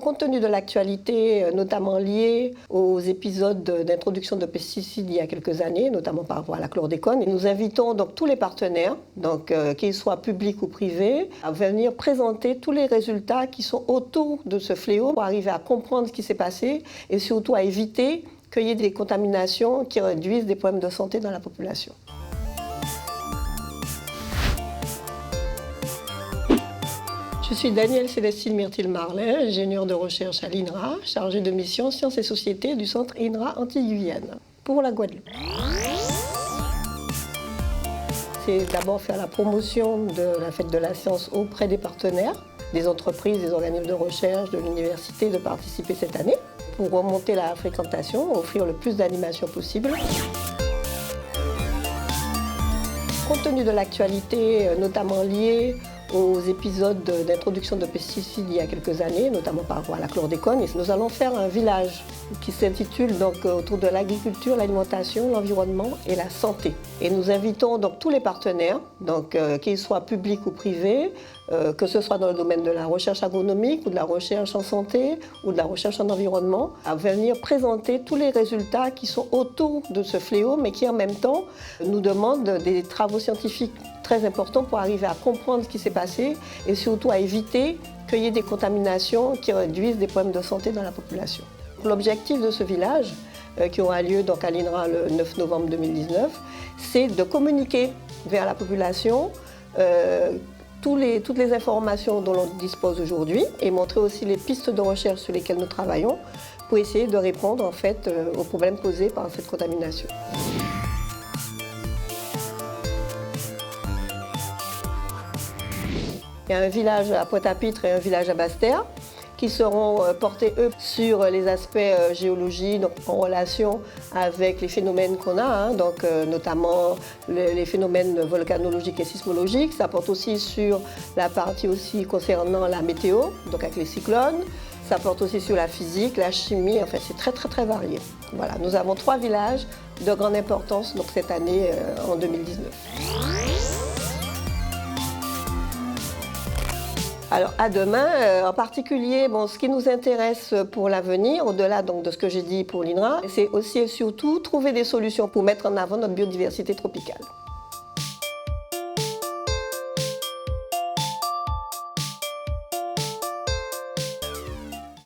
Compte tenu de l'actualité, notamment liée aux épisodes d'introduction de pesticides il y a quelques années, notamment par rapport à la chlordécone, nous invitons donc tous les partenaires, qu'ils soient publics ou privés, à venir présenter tous les résultats qui sont autour de ce fléau pour arriver à comprendre ce qui s'est passé et surtout à éviter qu'il y ait des contaminations qui réduisent des problèmes de santé dans la population. Je suis Danielle Célestine Myrtil-Marlin, ingénieure de recherche à l'INRA, chargée de mission Sciences et Sociétés du centre INRA Antilles-Guyane pour la Guadeloupe. C'est d'abord faire la promotion de la fête de la science auprès des partenaires, des entreprises, des organismes de recherche, de l'université, de participer cette année pour remonter la fréquentation, offrir le plus d'animations possible. Compte tenu de l'actualité, notamment liée aux épisodes d'introduction de pesticides il y a quelques années, notamment par rapport à la chlordécone, nous allons faire un village qui s'intitule donc autour de l'agriculture, l'alimentation, l'environnement et la santé. Et nous invitons donc tous les partenaires, qu'ils soient publics ou privés, que ce soit dans le domaine de la recherche agronomique ou de la recherche en santé ou de la recherche en environnement, à venir présenter tous les résultats qui sont autour de ce fléau, mais qui en même temps nous demandent des travaux scientifiques très importants pour arriver à comprendre ce qui s'est passé et surtout à éviter qu'il y ait des contaminations qui réduisent des problèmes de santé dans la population. L'objectif de ce village, qui aura lieu donc à l'INRA le 9 novembre 2019, c'est de communiquer vers la population toutes les informations dont l'on dispose aujourd'hui et montrer aussi les pistes de recherche sur lesquelles nous travaillons pour essayer de répondre en fait aux problèmes posés par cette contamination. Il y a un village à Pointe-à-Pitre et un village à Basse-Terre qui seront portés, eux, sur les aspects géologie, donc en relation avec les phénomènes qu'on a, notamment les phénomènes volcanologiques et sismologiques. Ça porte aussi sur la partie aussi concernant la météo, donc avec les cyclones. Ça porte aussi sur la physique, la chimie, enfin c'est très varié. Voilà, nous avons 3 villages de grande importance donc, cette année en 2019. Alors à demain, en particulier, ce qui nous intéresse pour l'avenir, au-delà donc de ce que j'ai dit pour l'INRA, c'est aussi et surtout trouver des solutions pour mettre en avant notre biodiversité tropicale.